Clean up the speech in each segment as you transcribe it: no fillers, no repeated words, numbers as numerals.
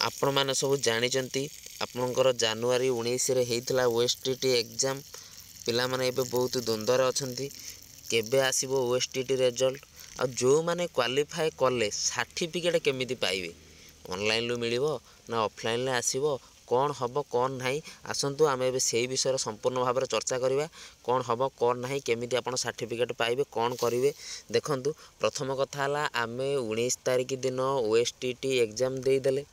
आपण मैंने सब जानी आपणकर जनवरी 19 रे होता ओएसटीटी एग्जाम पिला माने एबे बहुत द्वंद्वर अच्छा केबे आसीबो ओएसटीटी रिजल्ट आ जो माने क्वालिफाई कले सर्टिफिकेट केमिति पाइबे ऑनलाइन लो मिलिबो ना ऑफलाइन ले आसीबो कौन हम कौन ना आसतु आम ए से विषय संपूर्ण भाव में चर्चा करवा कौन हम कौन ना केमिति आपण सर्टिफिकेट पाइबे कौन करेंगे देखंतु प्रथम कथा है आम 19 तारिख दिन ओएसटीटी एग्जाम देदेले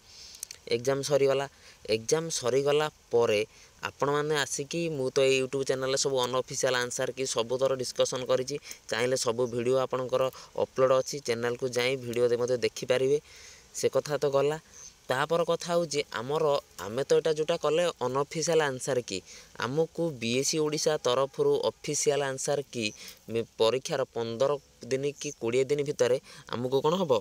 एग्जाम सरीगला परे आपण मैंने आसिकी मु तो यूट्यूब चैनल सब अनऑफिशियल आंसर कि सब थर डिस्कसन करी चाहिए सब वीडियो आपणकर अपलोड अच्छी चैनल को जाई वीडियो मत देखिपारे से कथा तो गला तापर कथा हूँ आमर आमे तो यहाँ जोटा कले अनऑफिशियल आंसर कि आमको बीएससी ओडिशा तरफ ऑफिशियल आंसर कि परीक्षार 15 दिन कि 20 दिन भितर आमको कौन हम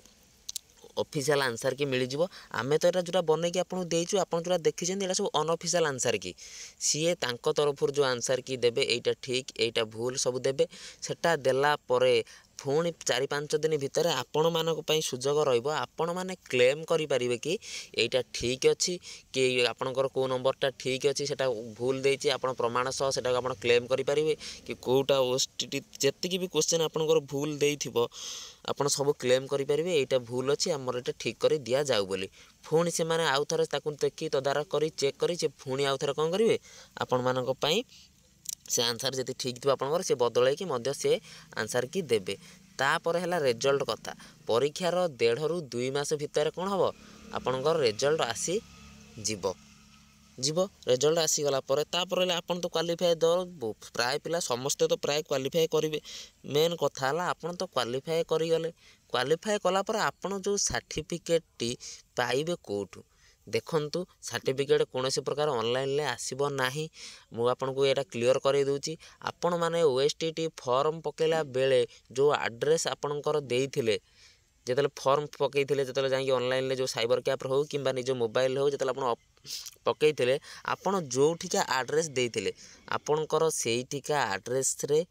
ऑफिशियल आंसर की मिल जाव आम तो यहाँ जोटा बनईकि आपको देचु आप जो देखी यहाँ सब अनऑफिशियल आंसर की सीए तांको तरफ जो आंसर की देबे एटा ठीक एटा भूल सब देबे सेटा देला परे पुणी 4-5 दिन भितर आपण मानक पई सुजोग रहिबो आपण माने क्लेम करि परिबे कि एटा ठीक अछि कि आपणकर को नंबरटा ठीक अछि सेटा भूल देछि आपण प्रमाण सह सेटा आपण क्लेम करि परिबे कि कोटा ओएसटीटी जेतिकि भी क्वेश्चन आपणकर भूल देइथिबो आपण सब क्लेम करि परिबे एटा भूल अछि हमर एटा ठीक करि दिया जाउ बोली पुणी से माने आउ थरे ताकु देखि तदारख करि चेक करि से पुणी आउ थरे कोन करिवे आपण मानक पई से आंसर जति ठीक थी आपंकर से बदल कि से आंसर की देबे तापर है रिजल्ट कथा परीक्षार 1.5 ରୁ 2 मास भितर कौन हम आपंकर रिजल्ट आसी जीव रिजल्ट आसीगला तापर आपन तो क्वालिफाई दो प्राय पिला समस्ते तो प्राय क्वालिफाई करेंगे मेन कथा है आपन तो क्वालिफाई करगले क्वालिफाई कलापर आपन जो सर्टिफिकेट पाइबे कौटू देखंतु सर्टिफिकेट कौन से प्रकार ऑनलाइन ले आसीबो नाही मु आपन को एटा क्लियर कर दूची आपण माने ओएसटीटी फॉर्म पकेला बेले जो एड्रेस आपनकर देइथिले जेतले फॉर्म पकईथिले जेतले जाई ऑनलाइन ले जो साइबर कैफ हो किंबा निज मोबाइल हो जेतले आपण पकईथिले आपण जो ठिका एड्रेस देइथिले आपनकर सेई ठिका एड्रेस रे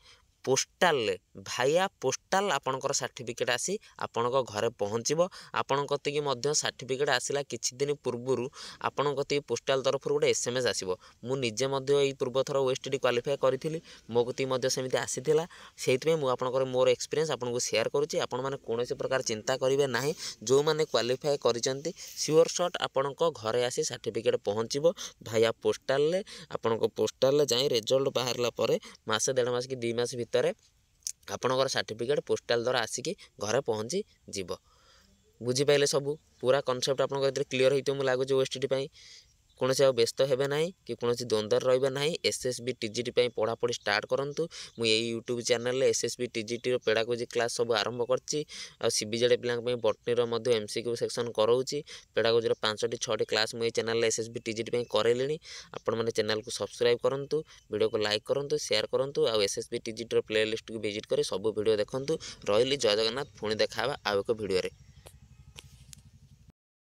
पोस्टाल भाया पोस्टाल आपणकर सर्टिफिकेट आसी आपण घरे पहुँचब आपण कतिकी मध्य सर्टिफिकेट आसला किछि दिन पूर्व आपण कति पोस्टाल तरफ गोटे एसएमएस आसीबो मु निजे मध्य एई पूर्व थर ओएसटीटी क्वालिफाई करिथिली मो कति मध्य सेमिति आसीथिला सेइतमे मु आपणकर मोर एक्सपीरियंस आपनको शेयर करूची आपण माने कोनोसी प्रकार चिंता करिवे नाही जो माने क्वालिफाई करिसंती श्योर शॉट आपणको घरे आसी सर्टिफिकेट पहुँचब भाया पोस्टाल ले आपणको पोस्टाल ले जाई रिजल्ट बाहरला परे मासे 1.5 मास कि 2 मास भितर आपणकर सर्टिफिकेट पोस्टाल द्वारा आसिकी घरे पहुँची जीव बुझीपारे सबू पूरा कनसेप्ट आपंकर क्लीयर होती मुझे लगुच ओएसटीटी कौन से व्यस्त हेबे ना कि कौन द्वंद्वर रही ना एसएसबी टीजीटी पढ़ापढ़ी स्टार्ट करूँ मुझे YouTube channel SSB TGT pedagogy class सब आरंभ करची सीबीजेड पिलांक बटनी एमसीक्यू सेक्शन कराऊँगी पेडागोजी 5-6 क्लास मुझे चैनल एसएसबी टीजीटी करेली आपण मैंने चैनल को सब्सक्राइब करूँ वीडियो को लाइक करूँ शेयर करूँ आ एसएसबी टीजीटी प्लेलिस्ट को विजिट कर सब वीडियो देखूँ रही जय जगन्नाथ पुणी देखा आउ एक वीडियो।